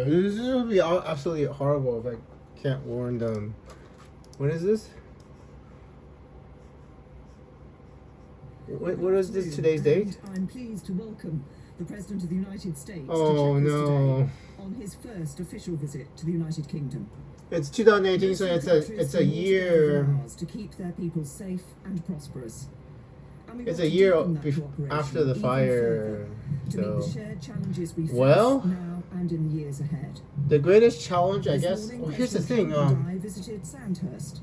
This would be absolutely horrible if I can't warn them. When is this? What is this today's date? I'm pleased to welcome the President of the United States Oh no! On his first official visit to the United Kingdom. It's 2018, so it's a year. To keep their people safe and prosperous. It's a year after the fire. So, well, now and in the years ahead. The greatest challenge, I guess. Well, here's the thing. I visited Sandhurst,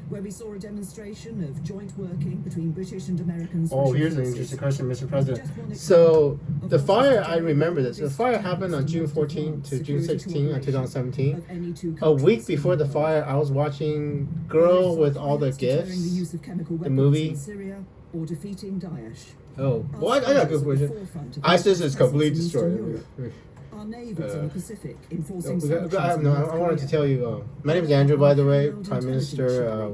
where we saw a demonstration of joint working between British and American. Oh, here's an interesting question, Mr. President. So, the fire, I remember this. The fire happened on June 14 to June 16 of 2017. A week before the fire, I was watching Girl with All the Gifts, the movie. Or defeating Daesh. Oh, what? I got a good question. ISIS is completely destroyed. Our neighbors in the Pacific enforcing I wanted to tell you. My name is Andrew, by the way. Prime Minister.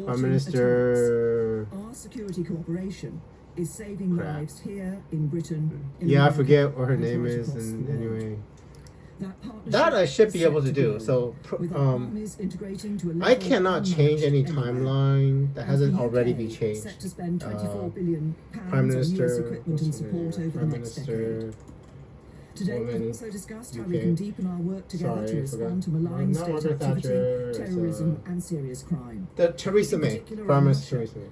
Prime Minister. Our security cooperation is saving lives here in Britain. Yeah, I forget what her name is. And anyway. That I should be able to do. So, I cannot change any timeline that hasn't already been changed. Prime Minister, Prime Minister. Today we've also discussed how we can deepen our work together to respond to malign state activity, terrorism, and serious crime. Theresa May, Prime Minister Theresa May.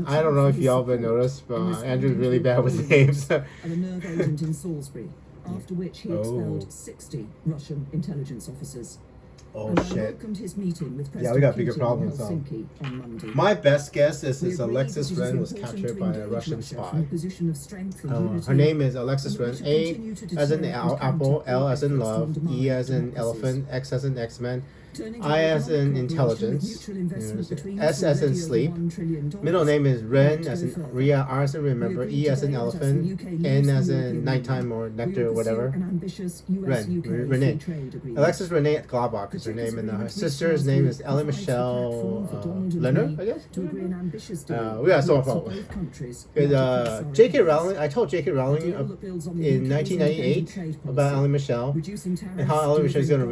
I don't know if y'all have noticed, but Andrew's really bad with names. And a nerve agent in Salisbury. After which he expelled 60 Russian intelligence officers. Oh shit! Welcomed his meeting with yeah, we got bigger problems. On Monday. My best guess is Alexis Ren was captured by a Russian spy. Her name is Alexis Ren. A as in apple, L as in love, E as in elephant, X as in X-Men, I as in intelligence, S as in sleep. Middle name is Ren as in Ria, R as in remember, E as in elephant, N as in nighttime or nectar or whatever. Renee. Alexis Renee Glabach is her name, and her sister's name is Ellie Michelle Leonard, I guess. We got so much problem. J.K. Rowling, I told J.K. Rowling in 1998 about Ellie Michelle and how Ellie Michelle is going to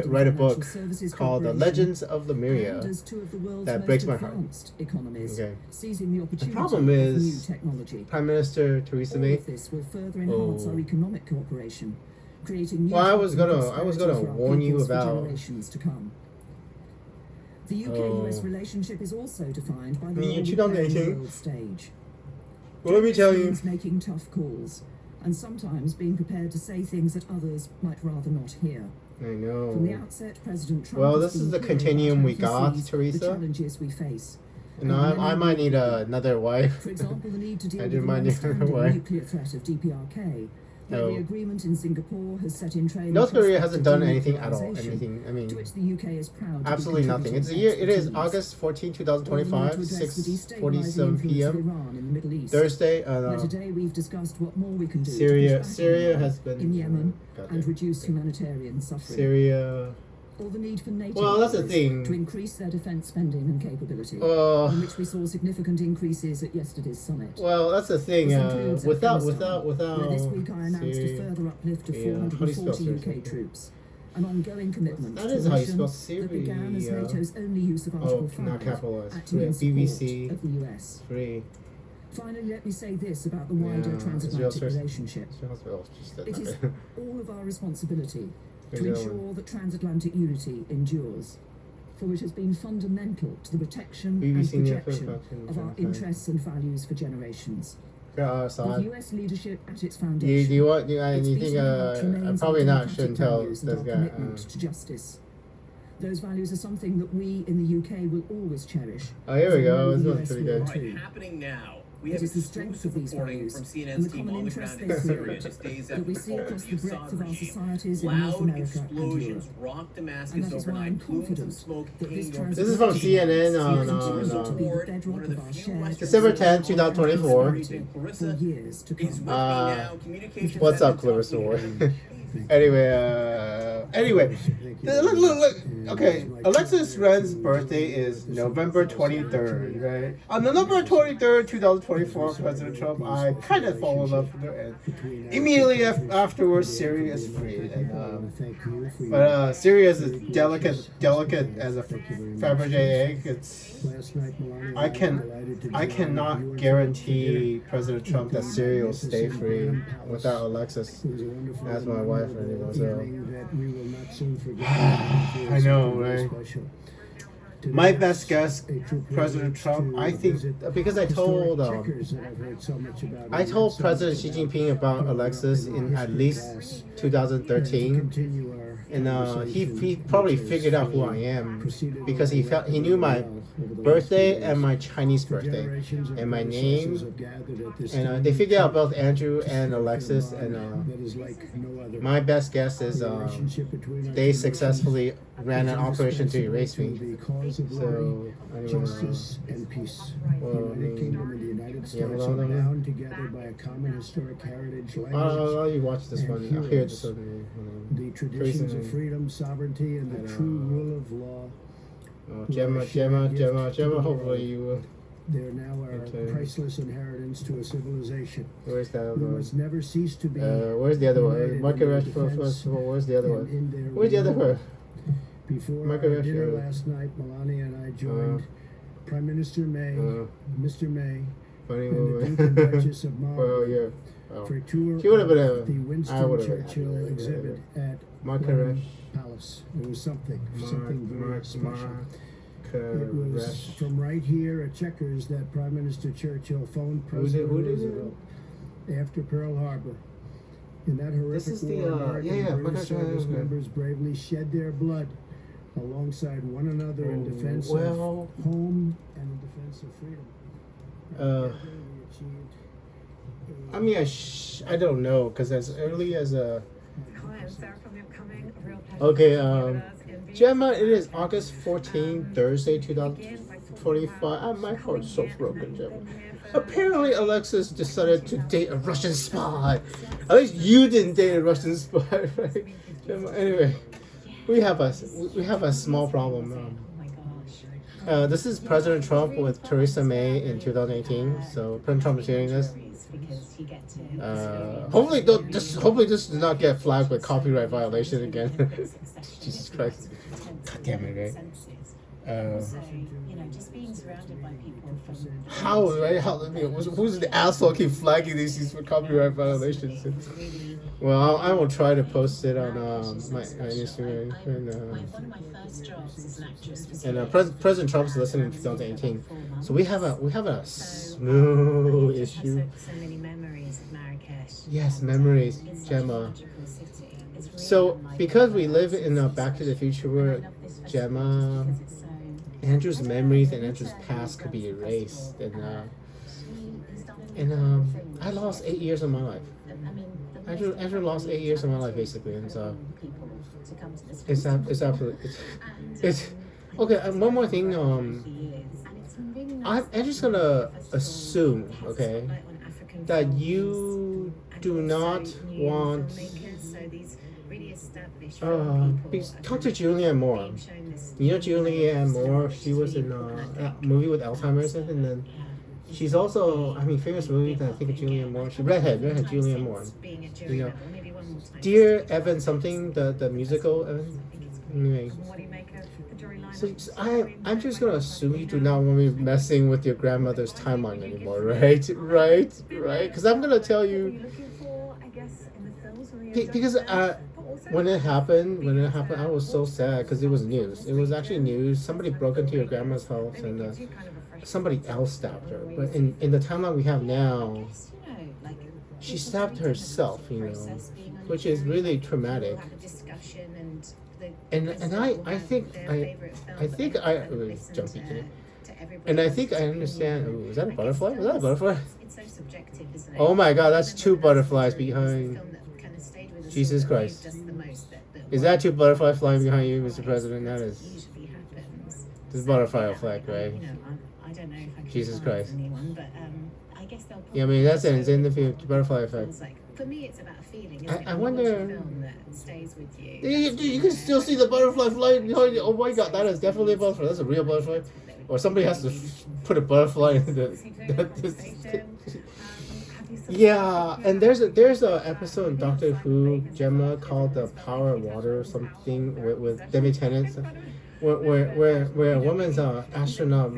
write a book called The Legends of Lemuria that breaks my heart. Okay. The problem is Prime Minister Theresa May. Well, I was gonna warn you about. The UK-US relationship is also defined by the world stage. Well, let me tell you. Making tough calls and sometimes being prepared to say things that others might rather not hear. I know. From the outset, President Trump. Well, this is the continuum we got, Theresa. The challenges we face. And I might need another wife. For example, the need to deal with the long-standing nuclear threat of DPRK. The agreement in Singapore has set in train. North Korea hasn't done anything at all. Anything. I mean, to which the UK is proud. Absolutely nothing. It is August 14, 2025, 6:47 p.m. Thursday. Today we've discussed what more we can do. Syria has been in Yemen and reduce humanitarian suffering. Syria. Or the need for NATO that's the thing. To increase their defence spending and capability, in which we saw significant increases at yesterday's summit. Well, that's the thing. Without. Where this week I announced a further uplift of 440 UK troops. An ongoing commitment that is how you spell Syria. That began as NATO's only use of Article 5, not capitalized. acting in BBC of the US. Free. Finally, let me say this about the wider transatlantic relationship. It is all of our responsibility to ensure that transatlantic unity endures, for it has been fundamental to the protection and projection of our interests and values for generations. With US leadership at its foundation, you think I probably not shouldn't tell this guy. Commitment to justice. Those values are something that we in the UK will always cherish. Oh, here we go. This one's pretty good. Right, happening now. We have the strength of these values from CNN's and the team common on the interest ground they in Syria create just days that after we see the across the Assad breadth of our regime. societies in North Loud America and Europe. explosions rocked Damascus And that is why I'm overnight. Plumes of confident smoke that this hanging over This is from CNN to be the bedrock of our shared December 10, 2024. for years to come. What's up, Clarissa Ward? Anyway, Anyway, look. Okay, Alexis Ren's birthday is November 23rd, right? On November 23rd, 2024, President Trump, I kind of fall in love with her, and immediately afterwards, Syria is free. But Syria is delicate as a Fabergé egg. I cannot guarantee President Trump that Syria will stay free without Alexis as my wife anymore. So I know, right? My best guess, President Trump. I think because I told President Xi Jinping about Alexis in at least 2013, and he probably figured out who I am because he knew my birthday and my Chinese birthday and my name, and they figured out both Andrew and Alexis, and my best guess is they successfully ran an operation to erase me. So justice and peace. Well, The United Kingdom and the United States are bound together by a common historic heritage, language, you watch this one. I'll hear this one. the traditions of freedom, sovereignty, and the true rule of law. Gemma. Hopefully you will. They are now our priceless inheritance to a civilization. Where's that We one? must never cease to be. Where's the other one? Market Rush first of all. Where's the other one? Where's the other one? Before our dinner last night, Melania and I joined Prime Minister May, Mr. May, Funny and the movie. Duke and Duchess of Marlborough Well, yeah. for a tour She would have been of the Winston been Churchill exhibit at Market Buckingham Rush. Palace. It was something very special. It Rush. was from right here at Chequers that Prime Minister Churchill phoned President Roosevelt after Pearl Harbor. In that horrific is the, war, American and British service yeah. members bravely shed their blood alongside one another in defense of home and in defense of freedom. I mean, I don't know, because as early as Hi, I'm Sarah from the upcoming Real Passion. Okay, Gemma, it is August 14, Thursday, 2045. My heart's so broken, Gemma. Apparently, Alexis decided to date a Russian spy. At least you didn't date a Russian spy, right? Gemma, anyway, we have a small problem. This is President Trump with Theresa May in 2018. So President Trump is hearing this. Hopefully this does not get flagged with copyright violation again. Jesus Christ. God damn it, right? Just being surrounded by people from How, right? Who's the asshole keep flagging these for copyright violations? Well, I will try to post it on my Instagram. one of my first jobs as an actress was President Trump's listening in 2018, so we have a smooth issue. so many memories of Marrakesh. Yes, memories, Gemma. So because we live in a Back to the Future world, Gemma, Andrew's memories and Andrew's past could be erased, and I lost 8 years of my life. Andrew lost 8 years of my life basically, and so it's absolutely it's okay. One more thing, I'm just gonna assume, okay, that you do not want. Talk to Julianne Moore. You know Julianne Moore? She was in a movie with Alzheimer's, and then she's also, famous movie that I think of Julianne Moore. She redhead Julianne Moore. You know, Dear Evan something, the musical. Evan. Anyway. So I'm just gonna assume you do not want me messing with your grandmother's timeline anymore, right? Because I'm gonna tell you. Because when it happened, I was so sad because it was news. It was actually news. Somebody broke into your grandma's house and somebody else stabbed her. But in the timeline we have now, she stabbed herself, which is really traumatic. And I think I jumpy today. And I think I understand. Ooh, is that a butterfly? Was that a butterfly? Oh my God, that's two butterflies behind. Jesus Christ. Is that two butterflies flying behind you, Mr. President? That is. This butterfly effect, right? Jesus Christ. Yeah, that's it. It's in the butterfly effect. For me, it's about a feeling. I You wonder- watch a film that stays with you. You can still see the butterfly flying behind you. Oh my god, that is definitely a butterfly. That's a real butterfly. Or somebody has to put a butterfly in the. Yeah, and there's a episode in Doctor Who, Gemma, called the Power of Water or something with Demi Tennant, where a woman's astronaut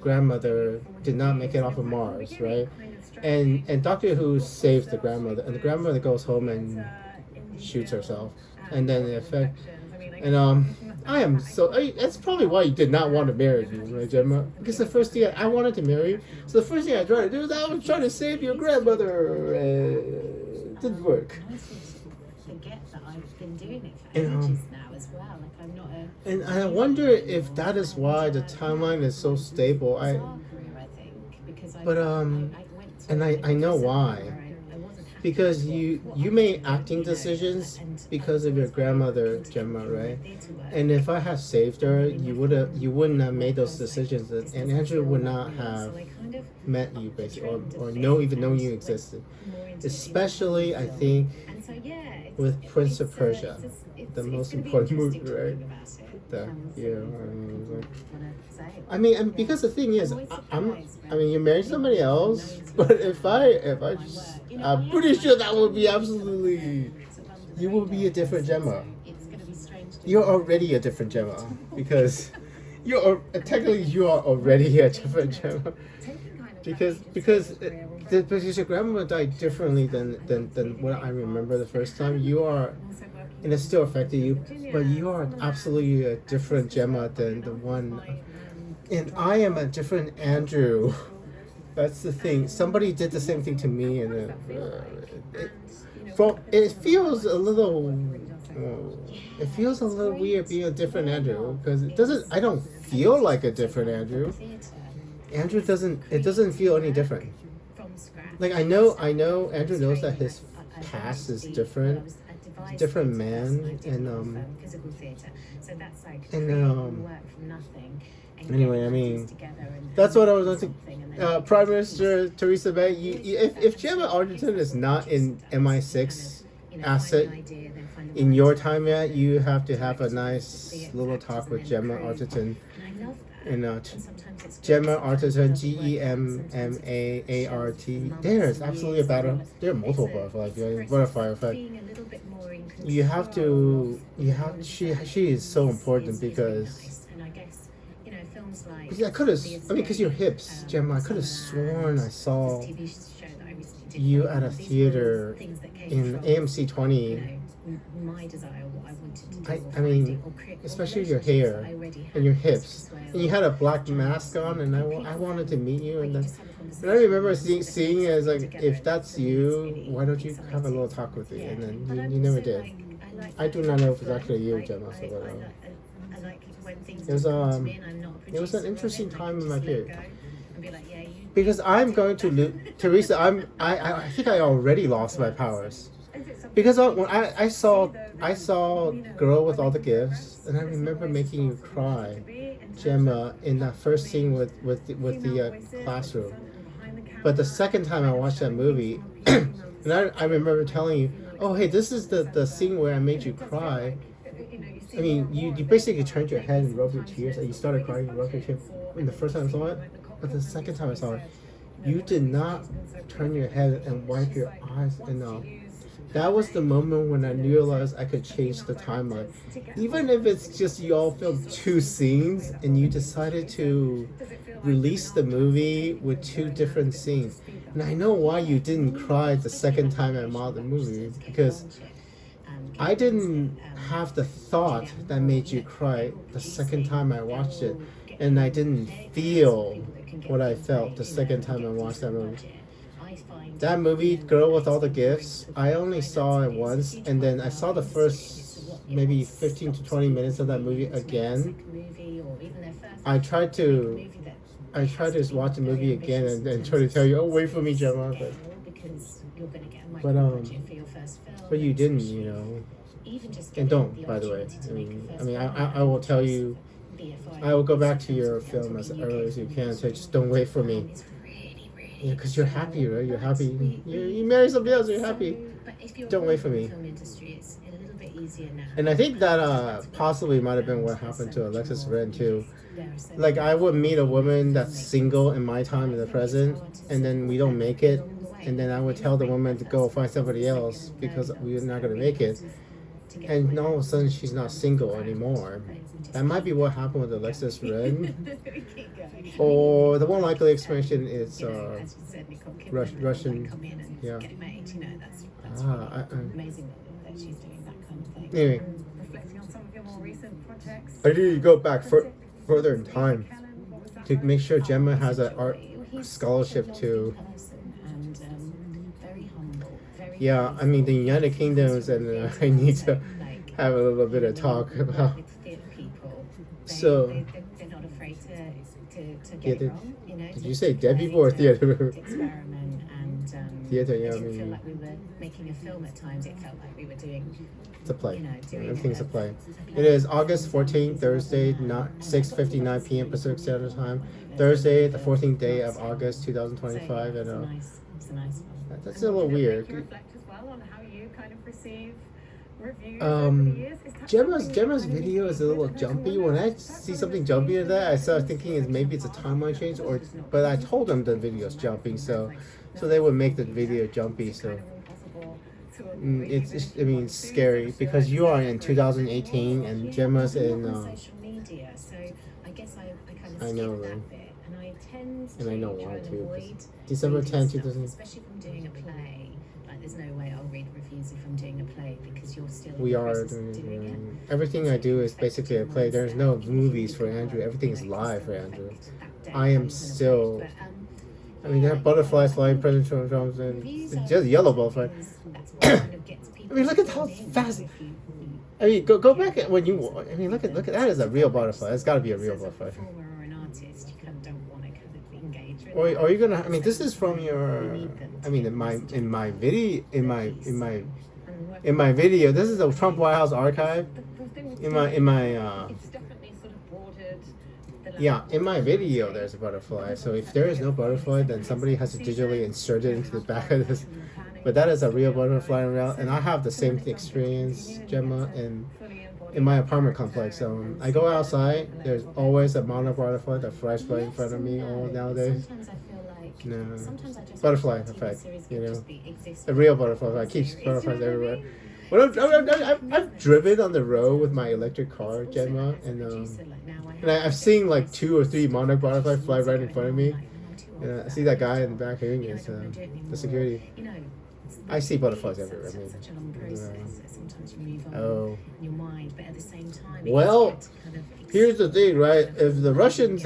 grandmother did not make it off of Mars, right? And Doctor Who saves the grandmother, and the grandmother goes home and shoots herself, and then the effect. And I am so. That's probably why you did not want to marry me, right, Gemma? Because the first thing I wanted to marry you, so the first thing I tried to do is I was trying to save your grandmother. It didn't work. I sort of forget that I've been doing it for And, ages now as well. Like I'm not a. And I wonder if that is why the timeline is so stable. Career, I think, because But, I went to and I know why. where I wasn't happy Because with you what made happened, acting you know, decisions and because of your grandmother, Gemma, right? theatre work. And if I had saved her, you wouldn't have made those decisions, and Andrew would not have So I kind of met you basically, or even know you existed. more into Especially, I think, and so yeah, it's, with Prince of it's, Persia, it's the it's most gonna be important movie, interesting right? talking about it. The yeah, Wanna say? I mean, and because the thing is, I mean, you married somebody else, but I'm pretty sure that would be absolutely, you will be a different Gemma. It's gonna be strange to You're already a different Gemma because technically you are already a different Gemma because your grandmother died differently than what I remember the first time. You are, and it still affected you, but you are absolutely a different Gemma than the one. And I am a different Andrew. That's the thing. Somebody did the same thing to me, and it feels a little. It feels a little weird being a different Andrew because it doesn't. I don't feel like a different Andrew. Andrew doesn't. It doesn't feel any different. Like I know. Andrew knows that his past is different. He's a different man, and physical theatre. So that's like and work from nothing. And anyway, I mean, together and that's what I was going to. Prime Minister Theresa May, if Gemma Arterton is not in MI6 asset in your time yet, you have to have a nice little talk with Gemma Arterton. And I love that. And Sometimes it's Gemma Arterton, GEMMAART. There's absolutely a battle. There are multiple butterfly effect. being a little bit more in control. She is so important because. And I guess, you know, films like Because I could have, because your hips, Gemma, I could have sworn I saw TV show that I recently did you at a these were theater things that came in from, AMC 20. you know, my desire, what I wanted to do, I mean, especially your hair and your hips. And you had a black mask on, and I wanted to meet you. And then and I remember seeing it as like, if that's you, why don't you have a little talk with me? And then you never did. I do not know if it's actually you, Gemma. So it was an interesting time in my period. Because I'm going to lose, Theresa. I think I already lost my powers. Because when I saw Girl with All the Gifts, and I remember making you cry, Gemma, in that first scene with the classroom. But the second time I watched that movie, and I remember telling you, oh hey, this is the scene where I made you cry. I mean, you basically turned your head and rubbed your tears, and you started crying and rubbed your tears. When the first time I saw it, but the second time I saw it, you did not turn your head and wipe your eyes, and that was the moment when I realized I could change the timeline. Even if it's just you all filmed 2 scenes and you decided to release the movie with 2 different scenes. And I know why you didn't cry the second time I watched the movie, because I didn't have the thought that made you cry the second time I watched it, and I didn't feel what I felt the second time I watched that movie. That movie, Girl with All the Gifts, I only saw it once, and then I saw the first maybe 15 to 20 minutes of that movie again. I tried to watch the movie again and try to tell you, oh, wait for me, Gemma, but you didn't, you know. And don't, by the way. I mean, I will tell you, I will go back to your film as early as you can. So just don't wait for me. Yeah, because you're happy, right? You're happy. You marry somebody else, you're happy. But if you're Don't wait for in the me. film industry, it's a little bit easier now. And I think that possibly might have been what happened to Alexis Ren too. Like I would meet a woman that's single in my time in the present, and then we don't make it, and then I would tell the woman to go find somebody else because we're not gonna make it, and all of a sudden she's not single anymore. That might be what happened with Alexis Ren. Or the more likely explanation is Russian. Yeah. Amazing that she's doing that kind of thing. Anyway, Reflecting on some of your more recent projects. I need to go back further in time to make sure Gemma has an art scholarship too. And very humble. Yeah, I mean the United Kingdoms, and I need to have a little bit of talk about. So, they're not afraid to yeah, get it wrong. You know, did you say dead people or theater? Experiment and Theater, yeah, it I didn't mean- feel like we were making a film at times. It felt like we were doing. It's a play. You know, doing Everything's a play. It is August 14th, Thursday, not 6:59 p.m. Pacific Standard Time. Thursday, the 14th day of August 2025, and It's a nice one. that's a little weird. You reflect as well on how you kind of receive reviews over the years. Is that Gemma's something you video is a little jumpy. When I see something jumpy in that, I start thinking is maybe it's a timeline change, but I told them the video is jumping, so they would make the video jumpy. So impossible to it's scary because you are in 2018 and Gemma's in. social media, so I guess I kind of I skip know, that though. bit, and I tend And I know to try why, and too, 'cause avoid December reading 10th, stuff, 2000. especially if I'm doing a play. Like, there's no way I'll read reviews if I'm doing a play because you're still. In We the are process of doing it. everything I do is basically a play. There's no movies for Andrew. Everything is live for Andrew. I am still. I mean, they have butterflies flying, presidential drums, and just yellow butterfly. I mean, look at how fast. I mean, go back at when you. I mean, look at that is a real butterfly. It's got to be a real butterfly. Or an artist, you kind of don't want to kind of engage with. Or are you gonna? I mean, this is from your. I mean, in my video, in my video, this is the Trump White House archive. In my It's definitely sort of broadened the yeah, in my video there's a butterfly. So if there is no butterfly, then somebody has to digitally insert it into the back of this. But that is a real butterfly around, and I have the same experience, Gemma, in my apartment complex. I go outside. There's always a monarch butterfly that flies right in front of me all nowadays. Sometimes I feel like. No. Sometimes I just Butterfly want the TV effect, series you could know. just be exist. A real butterfly. Keeps butterflies everywhere. When I've driven on the road with my electric car, Gemma, and I've seen like 2 or 3 monarch butterflies fly right in front of me. And I see that guy in the back here, is the security. You know, I see butterflies everywhere. I mean, such a long process that sometimes you move on oh. in your mind, but at the same time, Well, it's good to kind of here's the thing, right? If the Russians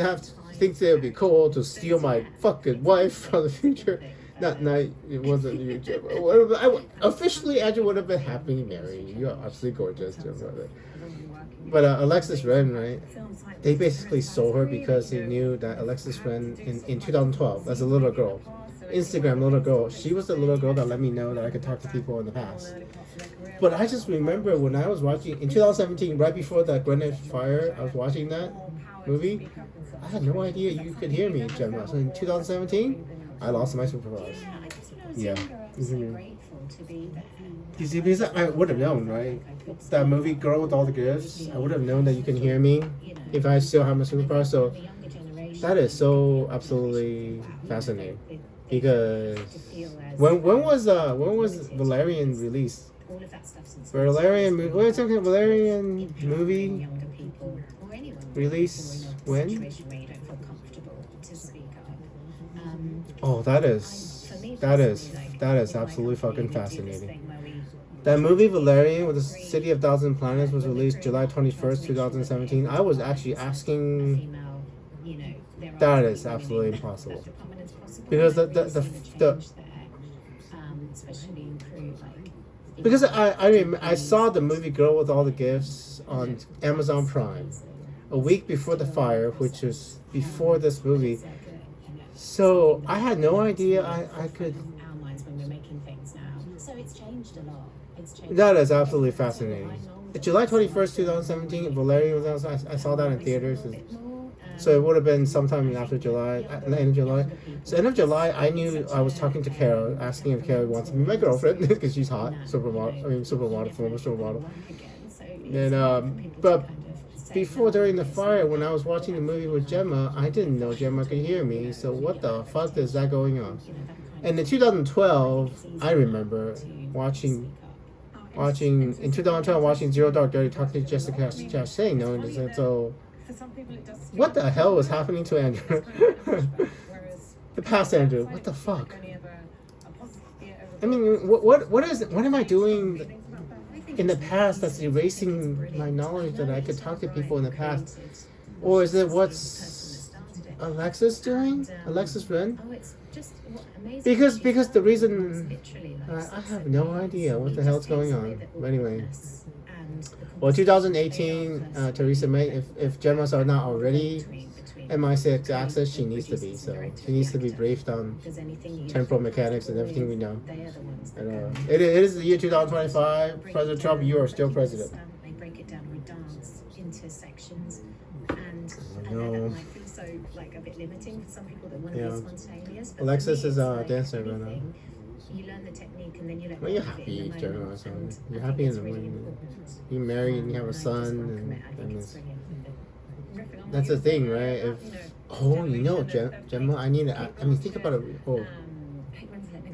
think it would be cool to steal my fucking wife from the future, it wasn't you, Gemma. Officially, Andrew would have been happily married. You're absolutely gorgeous, Gemma. But Alexis Ren, right? They basically sold her because they knew that Alexis Ren in 2012, as a little girl, Instagram little girl, she was the little girl that let me know that I could talk to people in the past. But I just remember when I was watching in 2017, right before the Greenwich fire, I was watching that movie. I had no idea you could hear me, Gemma. So in 2017, I lost my superpowers. Yeah. Mm-hmm. grateful to be there. You see, because I would have known, right? That movie, Girl with All the Gifts, I would have known that you can hear me if I still have my superpower. So The younger generation. that is so absolutely fascinating. Because feel as when was Valerian released? all of that stuff's in Valerian movie younger people or anyone release who are in a when? situation where you don't feel comfortable to speak up. Oh, that is absolutely fucking fascinating. That movie Valerian with the City of Thousand Planets was released July 21st, 2017. I was actually asking. That is absolutely impossible. Because because I saw the movie Girl with All the Gifts on Amazon Prime a week before the fire, which was before this movie. So I had no idea I could. Our minds when we're making things now. So it's changed a lot. That is absolutely fascinating. July 21st, 2017, Valerian was outside. I saw that in theaters. So it would have been sometime after July, at the end of July. So end of July, I knew I was talking to Carol, asking if Carol wants to be my girlfriend because she's hot, supermodel. I mean, supermodel, former supermodel. And but before during the fire, when I was watching the movie with Gemma, I didn't know Gemma could hear me. So what the fuck is that going on? And in 2012, I remember watching in 2012 watching Zero Dark Thirty, talking to Jessica Chastain, knowing this. So what the hell was happening to Andrew? The past Andrew. What the fuck? I mean, what am I doing in the past that's erasing my knowledge that I could talk to people in the past? Or is it what's Alexis doing? Alexis Ren? Because the reason I have no idea what the hell's going on. But anyway, well, 2018, Theresa May. If Gemma's are not already MI6 access, she needs to be. So she needs to be briefed on temporal mechanics and everything we know. And, it is the year 2025. President Trump, you are still president. They break it down with dance into sections, and No. that might feel so like a bit limiting for some people that want to Yeah. be spontaneous. But Alexis for me, is it's a like dancer right now. everything. You learn the technique and then you let Well, you're go of it happy, in the Gemma. moment. So And you're I happy think in it's the really moment. important. You're married and you have a And I son, just won't and commit. I that think means it's brilliant. that's the thing, right? Gemma, I need to. I mean, think about it. Oh,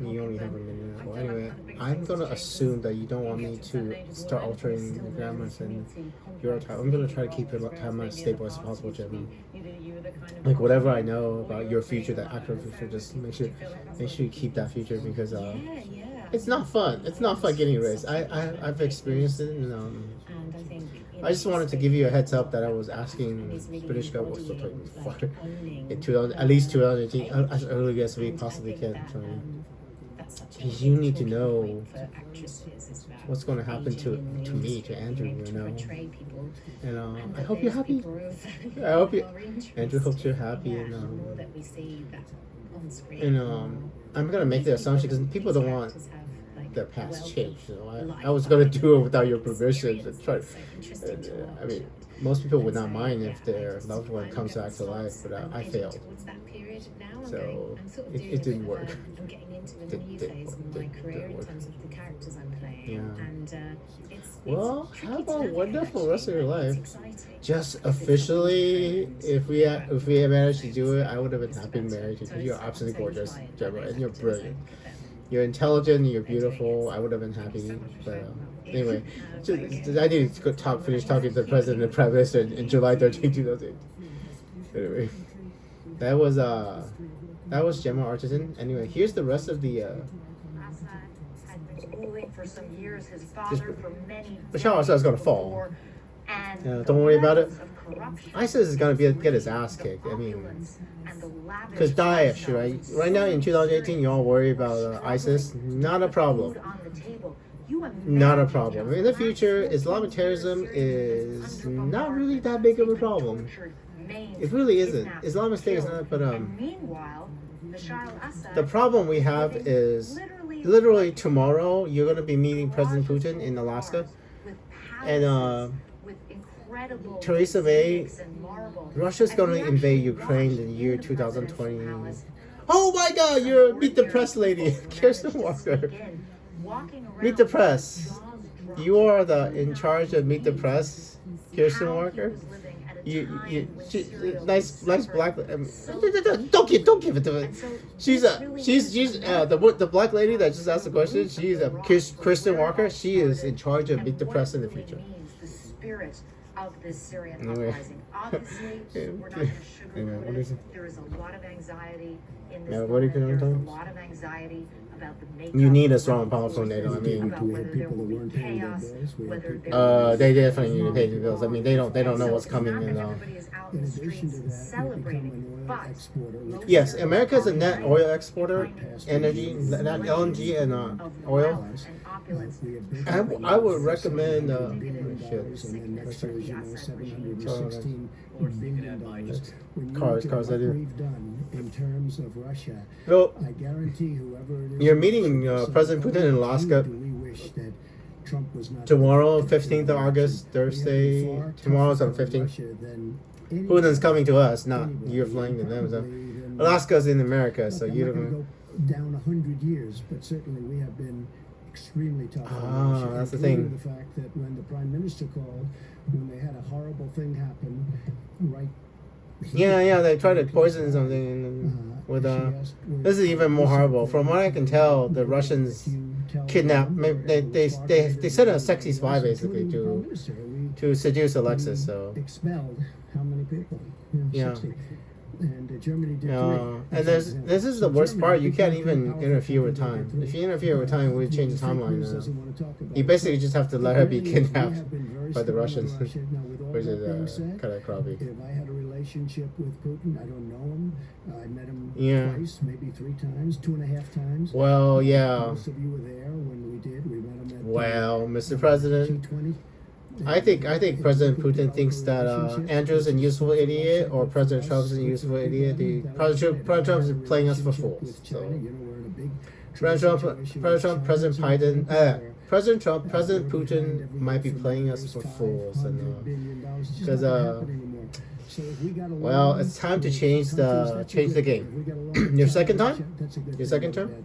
you only have a minute. Well, anyway, I'm gonna assume that you don't want me to start altering the grammar and your time. I'm gonna try to keep your time as stable as possible, Gemma. Like whatever I know about your future, that actual future, just make sure you keep that future because it's not fun. It's not fun getting erased. I've experienced it, and And I think, I just wanted to give you a heads up that I was asking British guy was still talking before in 2000, at least 2018, as early as we possibly can. So, you need to know what's going to happen to me, to Andrew, you know. And I hope you're happy. I hope you, Andrew hopes you're happy, and I'm gonna make the assumption because people don't want their past changed. You know, I was gonna do it without your permission. And try. I mean, most people would not mind if their loved one comes back to life, but I failed. So it didn't work. I'm getting into a new phase of my career in terms of the characters I'm playing. Yeah. And Well, it's have tricky a to navigate, wonderful rest of your actually. life. It's exciting. Just officially, if we had managed to do it, I would have been happy married to you because you're absolutely gorgeous, Gemma, and you're brilliant. You're intelligent, you're beautiful. I would have been happy, but anyway, I need to finish talking to the president and prime minister in July 13, 2008. Anyway, that was Gemma Artisan. Anyway, here's the rest of the. Had been ruling for some years. His father for many. Bashar Assad's gonna fall. And don't worry about it. Corruption, ISIS is gonna get his ass kicked. I mean, and the lavish because Daesh, right? Right now in 2018, you all worry about ISIS. Not a problem. food on the table. You Not a imagine problem. just In the future, massive Islamic terrorism is not really that big of a problem. tortured, maimed, It really isn't. kidnapped, Islamic State is killed. not, but And meanwhile, Bashar al-Assad the problem we have is literally tomorrow you're gonna be meeting President Putin in Alaska, with and palaces, with incredible Theresa May, mosaics and marble. Russia's And gonna we invade actually Ukraine in the watched year the presidential 2020. palace Oh my God! You're meet the press lady, Kirsten Walker. Meet the press. You are in charge of Meet the Press, Kirsten Walker. Nice black. Don't give it to her. She's the black lady that just asked the question. She's Kristen Walker. She is in charge of Meet the Press in the future. The spirit of this Syrian Anyway. uprising. Obviously, we're not going to Anyway, what is sugarcoat it? it. There is a lot of anxiety in this Yeah, what are you moment. gonna There's a do? lot of anxiety about the makeup. You need a strong, of powerful the NATO. I forces, mean, about whether there will be chaos, whether there will they be definitely need to pay the bills. I mean, they don't know what's coming in. Everybody is out in the streets celebrating, but Yes, America is a net oil exporter, energy, not LNG and oil. and opulence. I would recommend. Cars, I do. In terms of Russia, Well, I guarantee whoever it is. you're meeting President Putin in Alaska Do we wish that Trump was not tomorrow, 15th of August, Thursday. Tomorrow's on 15th. Russia than Putin's coming to us, not you're flying to them. So Alaska's in America, so you don't. Go down 100 years, but certainly we have been extremely tough. That's the thing. The fact that when the prime minister called, when they had a horrible thing happen, right. Yeah, they tried to poison something and with this is even more horrible. From what I can tell, the Russians kidnapped. They sent a sexy spy basically to seduce Alexis. So expelled how many people? 60. And Germany did and this is the worst part. You can't even interfere with time. If you interfere with time, we change the timeline. You basically just have to let her be kidnapped by the Russians, which is kind of crappy. If I had a relationship with Putin, I don't know him. I met him twice, maybe 3 times, 2.5 times. Well, yeah. Most of you were there when we did. We met him at Mr. President. G20. I think President Putin thinks that Andrew's a useful idiot or President Trump's a useful idiot. President Trump is playing us for fools. So President Putin might be playing us for fools, and because well, it's time to change the game. Your second time? Your second term?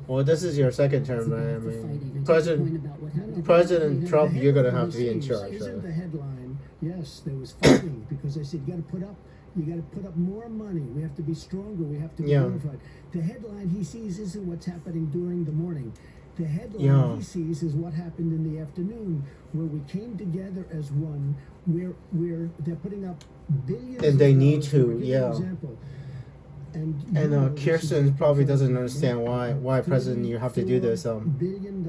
Well, this is your second term, right? I mean, President Trump, you're gonna have to be in charge. Isn't the headline? Yes, there was fighting because they said you got to put up more money. We have to be stronger. We have to be unified. The headline he sees isn't what's happening during the morning. The headline he sees is what happened in the afternoon, where we came together as one. Where they're putting up billions. And they need to. Example. And Kirsten probably doesn't understand why President you have to do this. $1 billion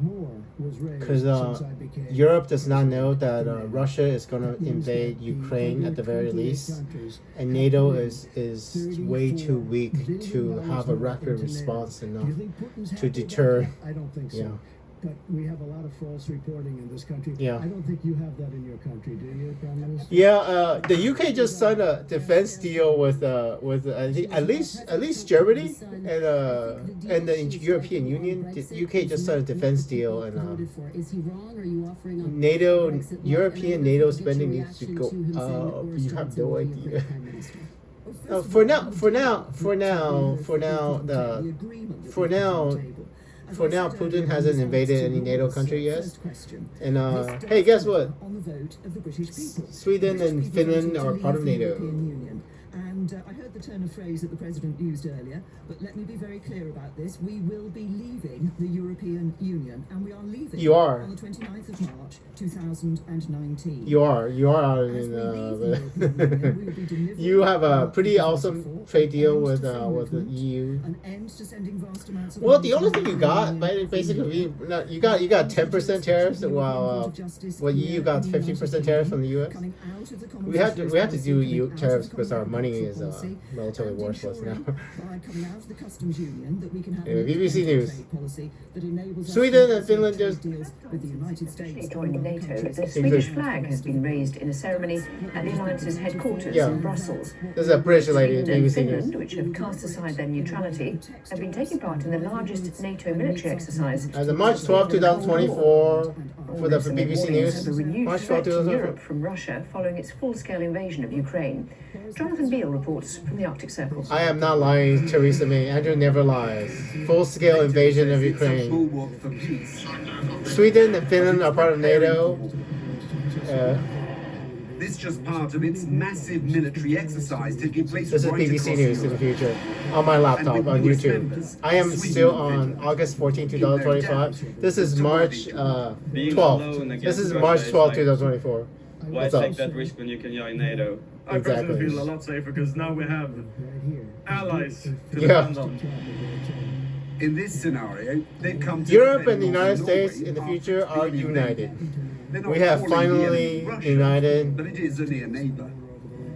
more was raised because Europe does not know that Russia is going to invade Ukraine at the very least, and NATO is way too weak to have a rapid response enough to deter. I don't think so. Yeah. But we have a lot of false reporting in this country. Yeah. I don't think you have that in your country, do you, Prime Minister? Yeah, the UK just signed a defense deal with I think at least Germany and the European Union. The UK just signed a defense deal, and European NATO spending needs to go up. You have no idea. For now, Putin hasn't invaded any NATO country yet. And hey, guess what? Sweden and Finland are part of NATO. And I heard the turn of phrase that the President used earlier, but let me be very clear about this. We will be leaving the European Union, and we are leaving on the 29th of March, 2019. You are out in you have a pretty awesome trade deal with the EU. An end to sending vast amounts of the only thing you got, basically, you got 10% tariffs, while EU got 15% tariffs from the US. We have to do EU tariffs because our money is relatively worthless now. BBC News. Sweden and Finland just joined NATO. The Swedish flag has been raised in a ceremony at the alliance's headquarters in Brussels. There's a British lady at Sweden and BBC Finland, News. which have cast aside their neutrality, have been taking part in the largest NATO military exercise. As of March 12, 2024, for the BBC News, March 12, 2024. Europe from Russia following its full-scale invasion of Ukraine. Jonathan Beale reports from the Arctic Circle. I am not lying, Theresa May. Andrew never lies. Full-scale invasion of Ukraine. Sweden and Finland are part of NATO. This is just part of its massive military exercise taking place This is right BBC across News in the future. On my laptop, on YouTube. I am still on August 14, 2025. This is March 12. This is March 12, 2024. Why take that risk when you can join NATO? I personally feel a lot safer because now we have allies to depend on. In this scenario, they've come to Europe and the United States in the future are united. We have finally united. But it is a near neighbor.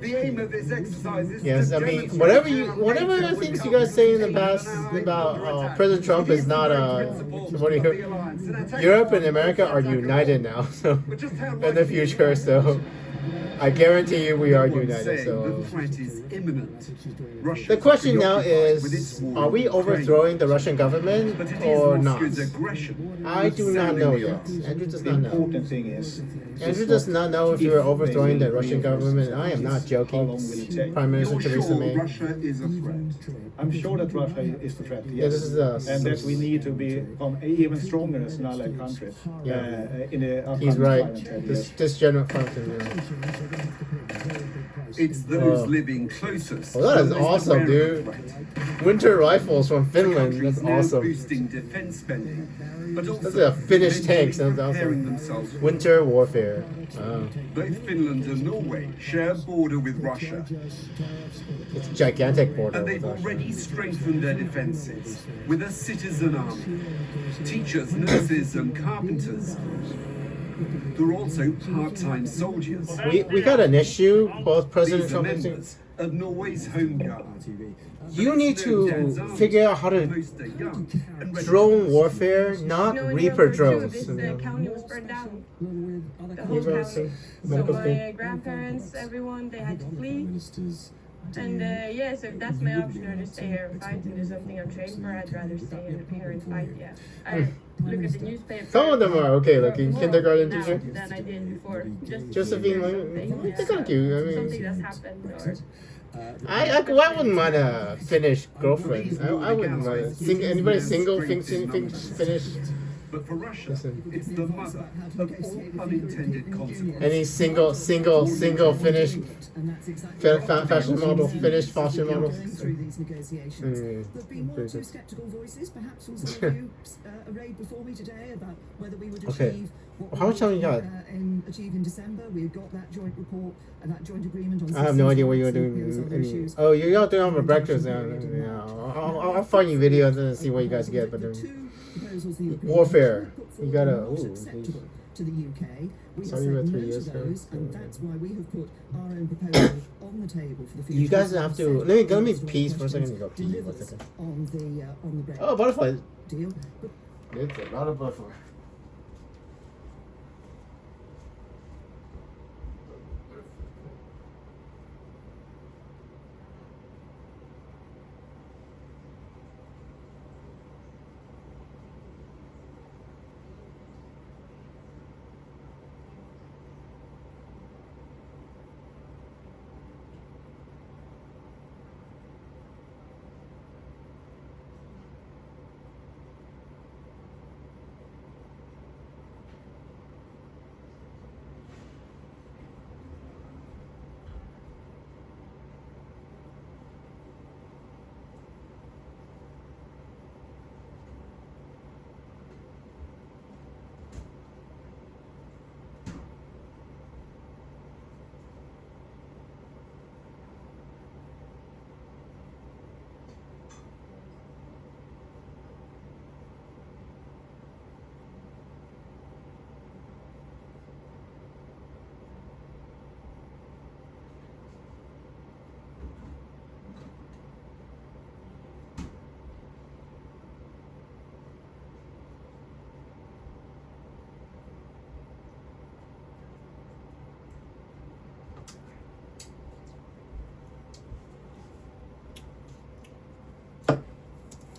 The aim of this exercise is yes, I mean, whatever the things you guys say in the past about President Trump is not Europe and America are united now, so in the future, so I guarantee you we are united. Saying So the threat is imminent. the question now preoccupied with its is: war are we in Ukraine. overthrowing the Russian government But it is or not? Moscow's aggression I do not sounding know the yet. alarm. Andrew does The not know. important thing is, Andrew does not know if we are overthrowing the Russian government. I am not how long joking. will it take? Prime Minister You're Theresa sure May. Russia is a threat? I'm sure that Russia is the threat, yes. Yeah, this is and that we need to become even stronger as an allied country. In the He's upcoming right. 5 and 10 This years. this general function. Yeah. It's those living closest. Oh, that is who are most awesome, aware of the dude. threat. Winter rifles from The Finland. country is That's now awesome. boosting defense spending, but also That's a Finnish mentally tank. Sounds preparing awesome. themselves for Winter warfare. Wow. Both Finland and Norway share a border with Russia, It's a gigantic border. and with they've Russia. already strengthened their defenses with a citizen army, teachers, nurses, and carpenters who are also part-time soldiers. We got an issue. Both President These are Trump and members of Norway's Home Guard. you need to figure out how to Most are young and ready drone warfare, not No, in Reaper World War II, drones. This county was burned down. The whole Give county. us a So medical my thing. grandparents, everyone, they had to flee. And yeah, so if that's my option, or to stay here and fight and do something I'm trained for, I'd rather stay here and fight. Yeah, I look at the newspaper. Some of them are okay looking. more Kindergarten now teacher. than I did before. Just Josephine, something, they got you. I something mean, that's happened, or I wouldn't mind a Finnish girlfriend. I wouldn't mind. Anybody single Finnish? But for Russia, Listen. it's the mother of all unintended consequences. Any single Finnish fashion model, Finnish fashion model. Going through these negotiations. There've been one or two sceptical voices, perhaps from some of you arrayed before me today, about whether we would Okay. achieve what How much time you got? achieve in December. We've got that joint report and that joint agreement on I have no idea what systems you're rights and doing. those issues. Oh, you're out there on my breakfast now. Yeah, I'll find you videos and see what you guys get. But The two proposals the European warfare. Commission put You forward gotta. are not Ooh, acceptable to the UK. We have Sorry said about no 3 to years ago. those, and that's why we have put our own proposal on the table for the future. You guys have to. Let me peace for a second. You go pee for a Delivers second. on the Brexit Oh, butterflies. deal. But It's a lot of butterflies.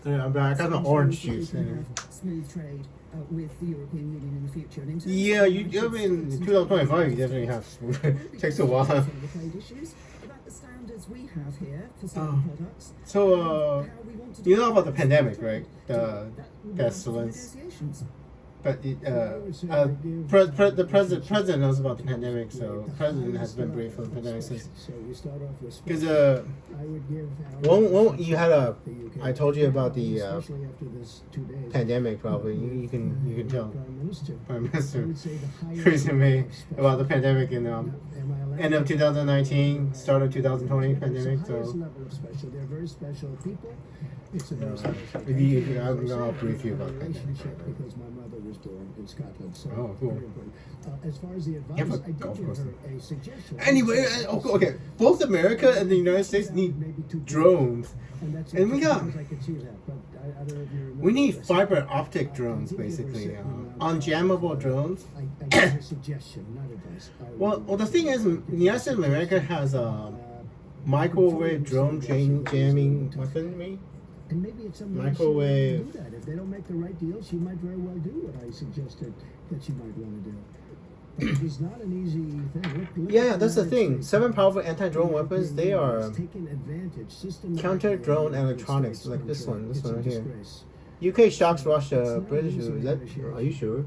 Yeah, but I got my orange juice. Anyway. smooth trade with the European Union in the future. And in terms Yeah, of you. I mean, 2025, you definitely have. Takes a while. some of the trade issues about the standards we have here for certain products. So, how we want to you do know about the that. pandemic, right? The That will go pestilence. into negotiations. But the president knows about the pandemic, so the president has been briefed on the pandemic since. So we start off with Because I would give you had a. I told you about the especially after this 2 days. pandemic. Probably you can tell Prime Minister. Prime I Minister would say the highest Theresa May level of special- about the pandemic in Am I allowed end of to- 2019, start of 2020 It's pandemic. the highest So level of special. They're very special people. It's a very Yeah. special. I'm gonna brief you about that. relationship because my mother was born in Scotland. So Oh, cool. very important. As far as the advice, have a I did golf give course her a suggestion. anyway, okay, both America and the United States need Maybe two drones. that's and we got- I could see that, but I don't know if you remember We need this. fiber optic drones, basically. Unjammable drones. I a suggestion, not advice. Well, the thing is, the United States of America has a microwave drone jamming weaponry. And maybe it's something Microwave. do that. If they don't make the right deal, she might very well do what I suggested that she might want to do. But it's not an easy thing. Look Yeah, that's the thing. 7 powerful anti-drone weapons. They are taking advantage, counter-drone electronics, like this one right here. UK shocks Russia. British. Are you sure?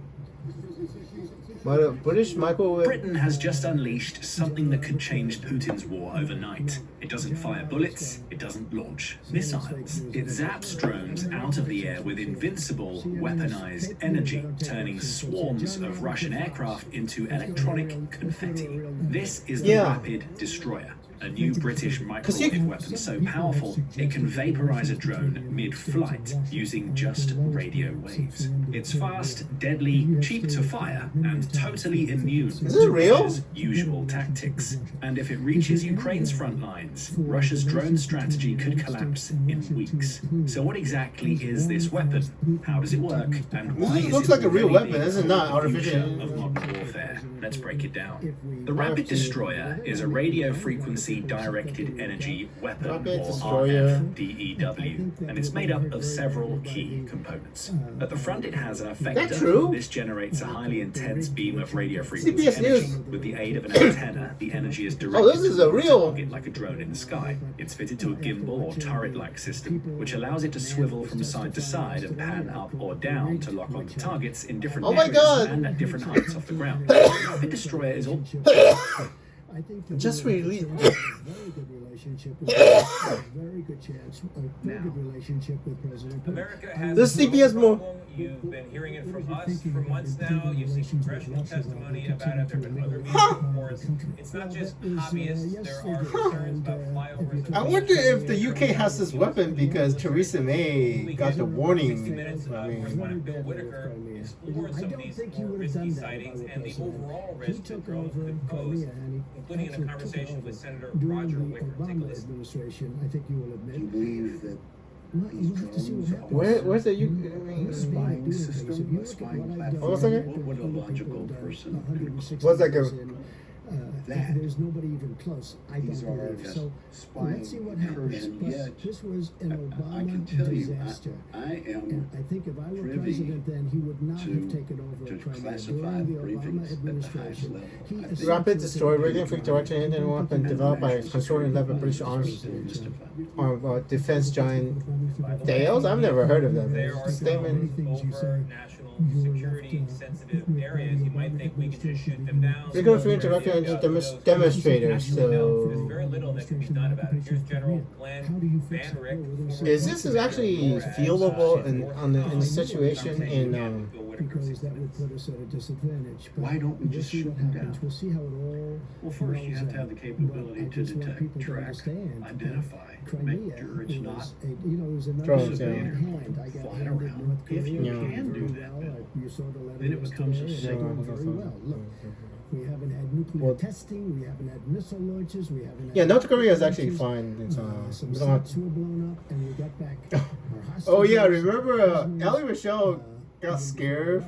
But British microwave. Britain has just unleashed something that could change Putin's war overnight. It doesn't fire bullets, it doesn't launch missiles. It zaps drones out of the air with invincible, weaponized energy, turning swarms of Russian aircraft into electronic confetti. This is the Rapid Destroyer, a new British microwave weapon so powerful it can vaporize a drone mid-flight using just radio waves. It's fast, deadly, cheap to fire, and totally immune to Russia's usual tactics. And if it reaches Ukraine's front lines, Russia's drone strategy could collapse in weeks. So what exactly is this weapon? How does it work? And why is looks it like a real already weapon, the isn't it? Not artificial. future of modern warfare? Let's break it down. The Rapid Destroyer is a radio frequency directed energy weapon, or RFDEW, and it's made up of several key components. At the front it has an effector. This generates a highly intense beam of radio frequency CBS energy. News. With the aid of an antenna, the energy is directed this is a to real target like a drone in the sky. It's fitted to a gimbal or turret-like system, which allows it to swivel from side to side and pan up or down to lock onto targets in different areas and at different heights off the ground. The Rapid Destroyer is all... Just released. Very good chance. A very good relationship with President Putin. America has This CBS more. You've been hearing it from us for months now. You've seen congressional testimony about it. There have been other media reports. It's not just hobbyists. There are concerns about flyovers. I wonder if the UK has this weapon because Theresa May got the warning. I mean, Bill Whitaker explored some of these more risky sightings and the overall risk to drones could pose, including in a conversation with Senator Roger Wicker. Take a listen. Administration, I think you will admit. You believe that where's the spying system, a spying platform? What a logical person. What's that go? There's nobody even close. I don't believe. So let's see what happens. But this was an Obama disaster. And I think if I were president then, he would not have taken over Crimea during the Obama administration. Rapid Destroyer, radio freak direction and weapon developed by consortium led by British arms defense giant Dales. I've never heard of them. There are Statement. over national security sensitive areas. You might think we can just shoot them down. They're going to feed directly demonstrators. There's So very little that can be done about it. Here's General Glenn Van Rick. is this actually feelable in the situation in because that would put us at a disadvantage. But why don't we just shoot them down? We'll see how it all. Well, first you have to have the capability to detect, track, identify, make sure it's not drones. Hand. I got flying around. If you can do that, then it becomes a signal. Very well. Look, we haven't had nuclear testing. We haven't had missile launches. We haven't. Yeah, North Korea is actually fine. It's, some sites were blown up, and we got back. Oh yeah, remember Ellie Michelle got scared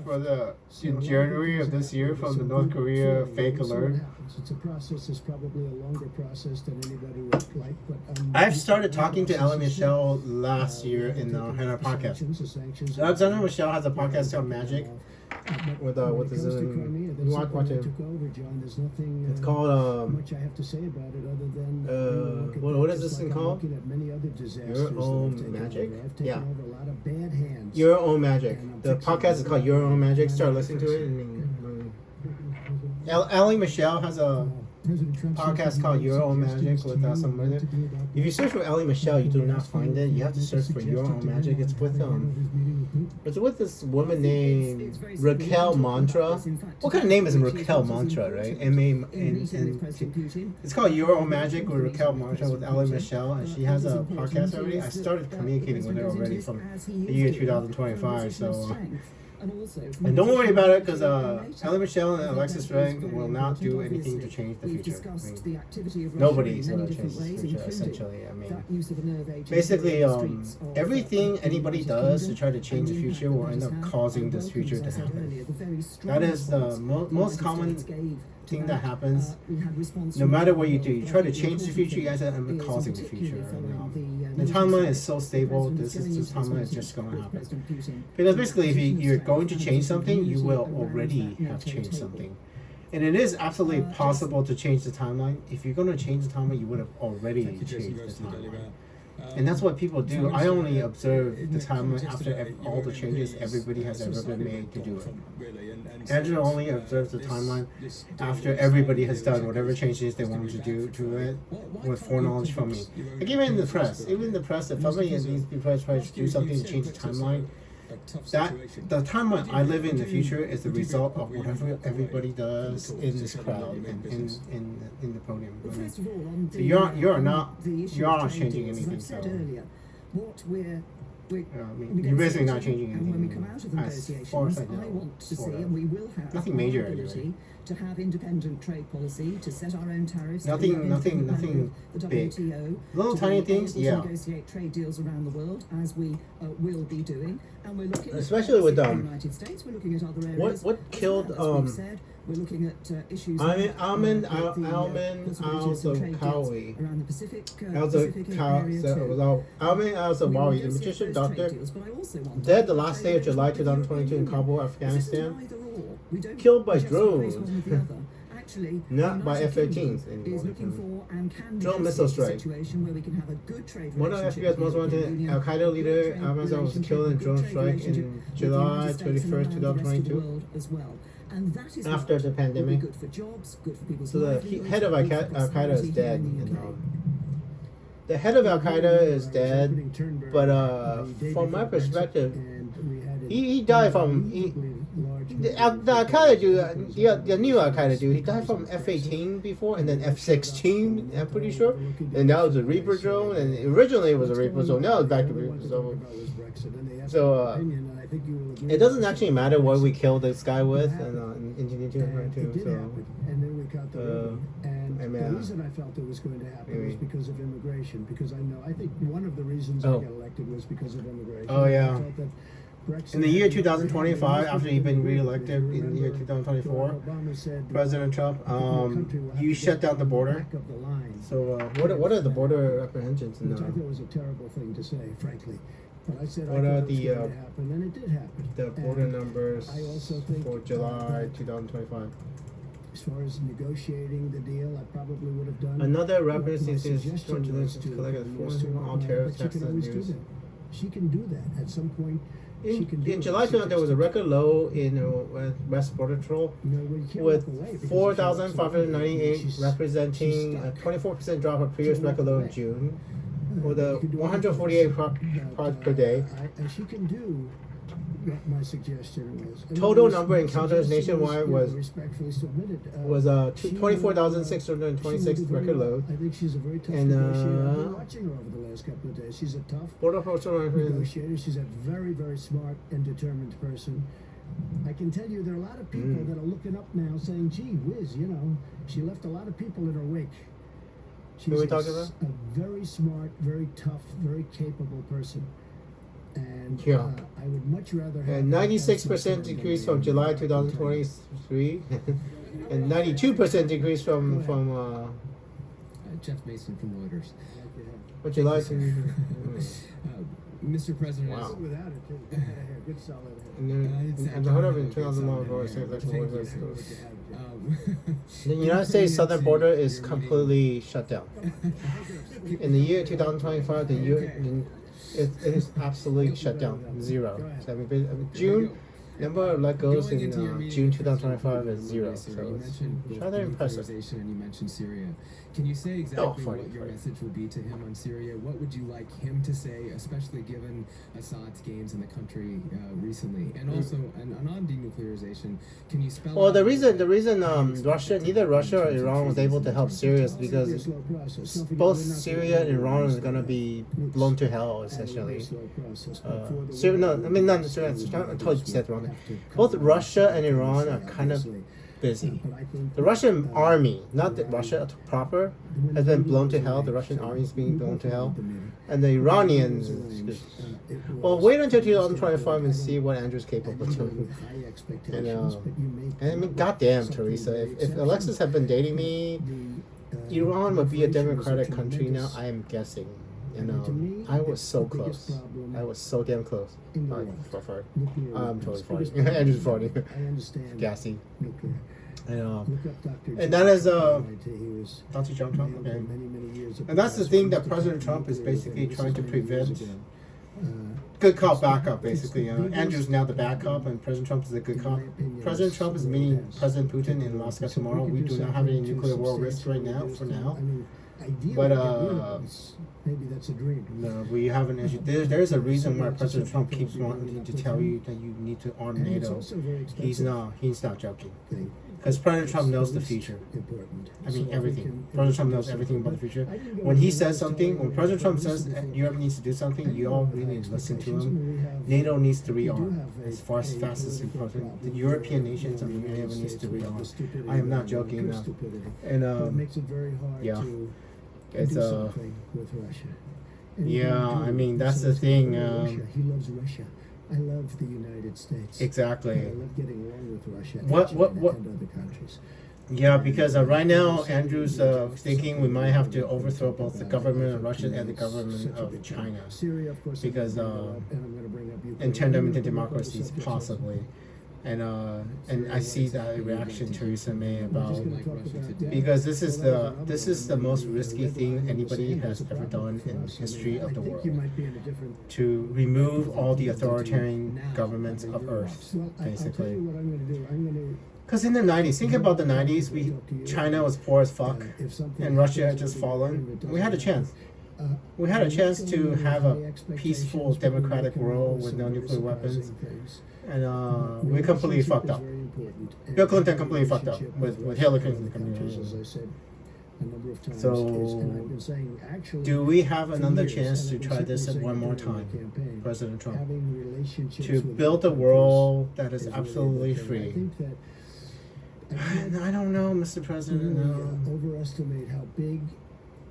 in January of this year from the North Korea fake alert. It's a process. It's probably a longer process than anybody would like. But I've started talking to Ellie Michelle last year in our podcast. Alexander Michelle has a podcast called Magic. With his watch it. It's called much I have to say about it other than what is this thing called? Your Own Magic? Yeah. Your Own Magic. The podcast is called Your Own Magic. Start listening to it. Ellie Michelle has a podcast called Your Own Magic with some of it. If you search for Ellie Michelle, you do not find it. You have to search for Your Own Magic. It's with this woman named Raquel Mantra. What kind of name is Raquel Mantra, right? It's called Your Own Magic with Raquel Mantra with Ellie Michelle, and she has a podcast already. I started communicating with her already from the year 2025, so And don't worry about it, because Ellie Michelle and Alexis Wren will not do anything to change the future. Nobody's going to change the future, essentially. I mean, basically, everything anybody does to try to change the future will end up causing this future to happen. That is the most common thing that happens. No matter what you do, you try to change the future, you guys end up causing the future. The timeline is so stable, this timeline is just going to happen. Because basically, if you're going to change something, you will already have changed something. And it is absolutely possible to change the timeline. If you're going to change the timeline, you would have already changed the timeline. And that's what people do. I only observe the timeline after all the changes everybody has ever been made to do it. Andrew only observes the timeline after everybody has done whatever changes they wanted to do to it with foreknowledge from me. Like even the press, if somebody in these people try to do something to change the timeline, that the timeline I live in the future is the result of whatever everybody does in this crowd and in the podium. So you're not changing anything. So you're basically not changing anything as far as I know. Nothing major anyway. To have independent trade policy, to set our own tariffs. Nothing big. Little tiny things, yeah. Negotiate trade deals around the world, as we will be doing, and we're looking especially with the United States. We're looking at other areas. What killed we're looking at issues. Almond Al-Zawqawi. Around the Pacific. Almond Al-Zawqawi, the magician doctor, dead the last day of July 2022 in Kabul, Afghanistan. Killed by drones, not by F-18s anymore. Drone missile strike. One of FBI's most wanted Al-Qaeda leader, Al-Mazar, was killed in a drone strike in July 21st, 2022. After the pandemic. So the head of Al-Qaeda is dead. The head of Al-Qaeda is dead, but from my perspective, he died from... The Al-Qaeda dude, the new Al-Qaeda dude, he died from F-18 before, and then F-16, I'm pretty sure. And that was a Reaper drone, and originally it was a Reaper, so now it's back to Reaper. So it doesn't actually matter what we kill this guy with, and Engineer 202. So, and the reason I felt it was going to happen was because of immigration. Because I think one of the reasons I got elected was because of immigration. Oh yeah. In the year 2025, after he'd been re-elected in the year 2024, President Trump, you shut down the border. So what are the border apprehensions? Which I thought was a terrible thing to say, frankly. But I said what I are thought it was going to happen, and it did happen. The border numbers I also think for July 2025? As far as negotiating the deal, I probably would have done. Another reference is to collect all tariffs, taxes, and dues. She can do that at some point. In July 2000, there was a record low in West Border Patrol with 4,598, representing a 24% drop of previous record low in June, with a 148 parts per day. And she can do what my suggestion was. Total number of encounters nationwide was 24,626 record low. I think she's a very tough negotiator. I've been watching her over the last couple of days. She's a tough negotiator. She's a very, very smart and determined person. I can tell you there are a lot of people that are looking up now saying, gee whiz, she left a lot of people in her wake. She's a very smart, very tough, very capable person. And I would much rather have... And 96% decrease from July 2023, and 92% decrease from Jeff Mason from Reuters. What July? Mr. President, wow. Without it, too. Good solid hair. And the whole of in 2001, the United States southern border is completely shut down. In the year 2025, it is absolutely shut down, zero. So, I mean, June, number of let goes in June 2025 is zero. So it's rather impressive. And you mentioned Syria. Can you say exactly what your message would be to him on Syria? What would you like him to say, especially given Assad's gains in the country recently, and also on denuclearization? Can you spell? Well, the reason neither Russia or Iran was able to help Syria is because both Syria and Iran is going to be blown to hell essentially. I totally said wrong. Iran. Both Russia and Iran are kind of busy. The Russian army, not the Russia proper, has been blown to hell. The Russian army is being blown to hell. And the Iranians, well, wait until 2025 and see what Andrew's capable of doing. And I mean, goddamn, Theresa, if Alexis had been dating me, Iran would be a democratic country now, I am guessing. I was so close. I was so damn close. Sorry. I'm totally farting. Andrew's farting. Gassy. And that is Dr. Trump. Okay. And that's the thing that President Trump is basically trying to prevent. Good cop, bad cop, basically. Andrew's now the bad cop, and President Trump is the good cop. President Trump is meeting President Putin in Moscow tomorrow. We do not have any nuclear war risk right now, for now. But maybe that's a dream. No, we have an issue. There's a reason why President Trump keeps wanting to tell you that you need to arm NATO. He's not joking. Because President Trump knows the future. I mean, everything. President Trump knows everything about the future. When he says something, when President Trump says Europe needs to do something, you all really need to listen to him. NATO needs to rearm as fast as possible. The European nations of NATO needs to rearm. I am not joking now. And yeah, it's yeah. I mean, that's the thing. He loves Russia. I love the United States. Exactly. I love getting along with Russia and other countries. Yeah, because right now Andrew's thinking we might have to overthrow both the government of Russia and the government of China, because and turn them into democracies possibly. And I see that reaction Theresa made about, because this is the most risky thing anybody has ever done in the history of the world, to remove all the authoritarian governments of Earth, basically. Because in the 90s, think about the 90s, China was poor as fuck, and Russia had just fallen. We had a chance. We had a chance to have a peaceful, democratic world with no nuclear weapons. And we completely fucked up. Bill Clinton completely fucked up with Hillary Clinton. So, do we have another chance to try this one more time, President Trump? To build a world that is absolutely free. I don't know, Mr. President. Overestimate how big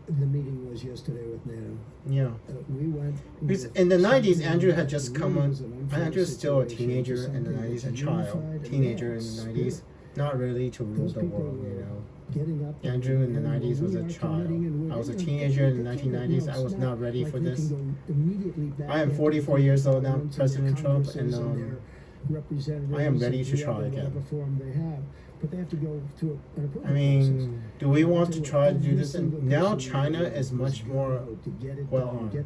the meeting was yesterday with NATO. Yeah. We went. Because in the 90s, Andrew had just come on. Andrew's still a teenager in the 90s, a child. Teenager in the 90s. Not really to rule the world, you know. Andrew in the 90s was a child. I was a teenager in the 1990s. I was not ready for this. I am 44 years old now, President Trump, and I am ready to try again. But they have to go through an approval process. Do we want to try to do this? And now China is much more well armed.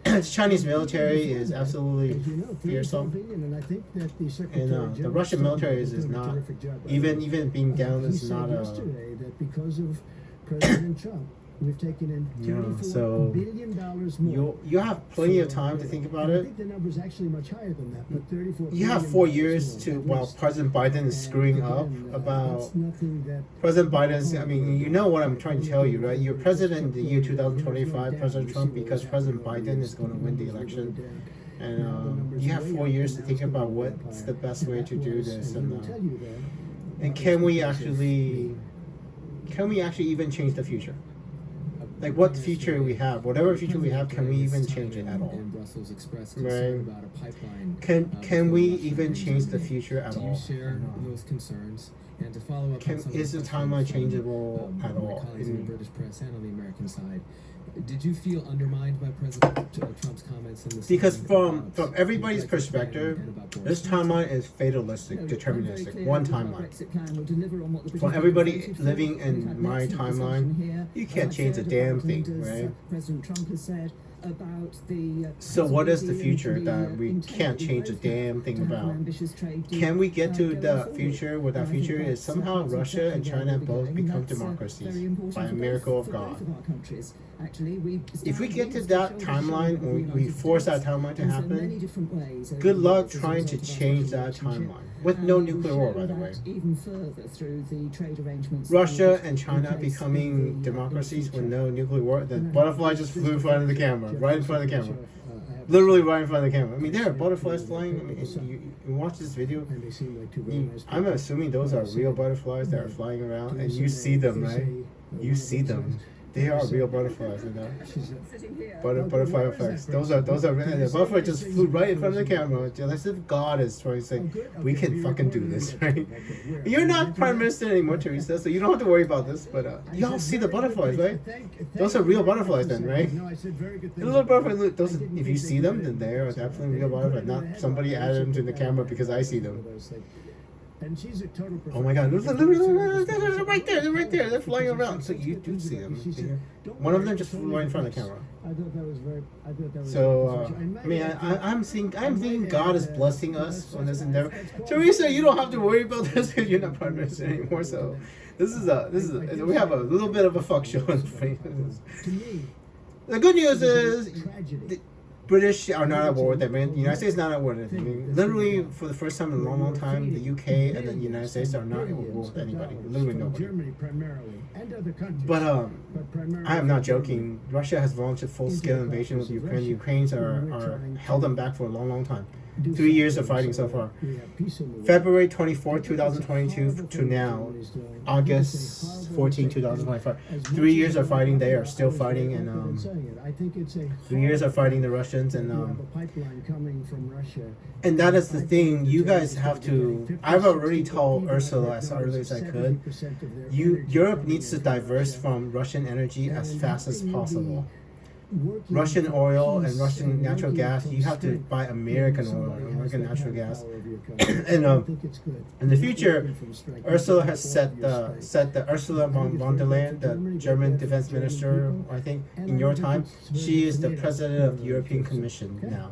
The Chinese military is absolutely fearsome, and the Russian military is not even being down is not a. That because of President Trump, we've taken in $34 billion more. You have plenty of time to think about it. I think the number is actually much higher than that, but $34 You have 4 years to, while President Biden is screwing up about President Biden's, I mean, you know what I'm trying to tell you, right? You're president in the year 2025, President Trump, because President Biden is going to win the election. And you have 4 years to think about what's the best way to do this. And can we actually even change the future? Like what future we have, whatever future we have, can we even change it at all? Right? Can we even change the future at all? Do you share those concerns? And to follow up, is the timeline changeable at all? In the British press and on the American side, did you feel undermined by President Trump's comments in this? Because from everybody's perspective, this timeline is fatalistic, deterministic, one timeline. For everybody living in my timeline, you can't change a damn thing, right? President Trump has said about the. So what is the future that we can't change a damn thing about? Can we get to the future where that future is somehow Russia and China both become democracies by a miracle of God? If we get to that timeline, or we force that timeline to happen, good luck trying to change that timeline. With no nuclear war, by the way. Russia and China becoming democracies with no nuclear war. The butterfly just flew in front of the camera, right in front of the camera. Literally right in front of the camera. I mean, there are butterflies flying. I mean, you watch this video. I'm assuming those are real butterflies that are flying around, and you see them, right? You see them. They are real butterflies, you know. Butterfly effects. Those are. The butterfly just flew right in front of the camera, just as if God is trying to say, "We can fucking do this, right?" You're not prime minister anymore, Theresa, so you don't have to worry about this. But y'all see the butterflies, right? Those are real butterflies, then, right? The little butterflies. Those. If you see them, then they are definitely real butterflies. Not somebody added them to the camera because I see them. And she's a total oh my God! They're right there. They're right there. They're flying around. So you do see them. One of them just flew right in front of the camera. I thought that was very. So I mean, I'm thinking God is blessing us on this endeavor. Theresa, you don't have to worry about this because you're not prime minister anymore. So this is we have a little bit of a fuck show. The good news is. British are not at war with them. The United States is not at war with them. I mean, literally, for the first time in a long, long time, the UK and the United States are not at war with anybody. Literally nobody. Germany primarily and other countries. But I am not joking. Russia has launched a full-scale invasion with Ukraine. The Ukrainians are held them back for a long, long time. 3 years of fighting so far. February 24, 2022 to now, August 14, 2025. 3 years of fighting. They are still fighting, and 3 years of fighting the Russians, and that is the thing. You guys have to. I've already told Ursula as early as I could. Europe needs to diverse from Russian energy as fast as possible. Russian oil and Russian natural gas, you have to buy American oil and American natural gas. And in the future, Ursula has set the Ursula von der Leyen, the German defense minister, I think, in your time, she is the president of the European Commission now.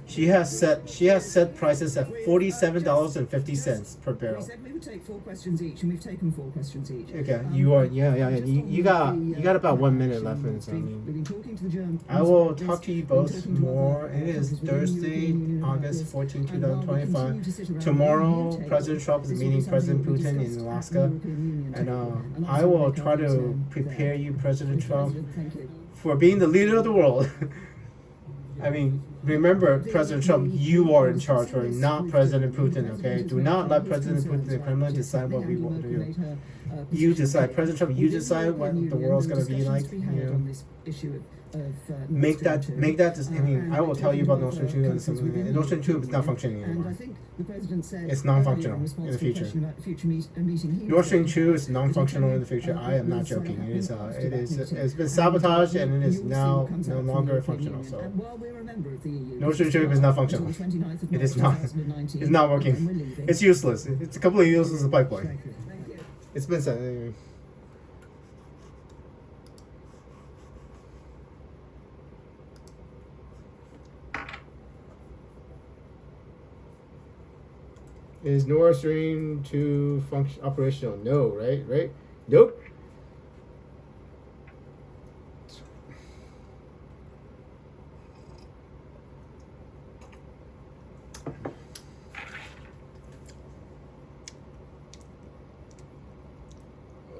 She has set prices at $47.50 per barrel. We said we would take 4 questions each, and we've taken 4 questions each. Okay, you are You got about 1 minute left, and so I will talk to you both more. It is Thursday, August 14, 2025. Tomorrow, President Trump is meeting President Putin in Alaska, and I will try to prepare you, President Trump, for being the leader of the world. I mean, remember, President Trump, you are in charge, right? Not President Putin, okay? Do not let President Putin and the Kremlin decide what we want to do. You decide. President Trump, you decide what the world's going to be like, you know? Make that. I mean, I will tell you about Nord Stream 2 and something like that. Nord Stream 2 is not functioning anymore. It's non-functional in the future. Nord Stream 2 is non-functional in the future. I am not joking. It's been sabotaged and it is now no longer functional. So Nord Stream 2 is not functional. It is not. It's not working. It's useless. It's a completely useless pipeline. It's been said. Anyway. Is Nord Stream 2 operational? No, right? Nope.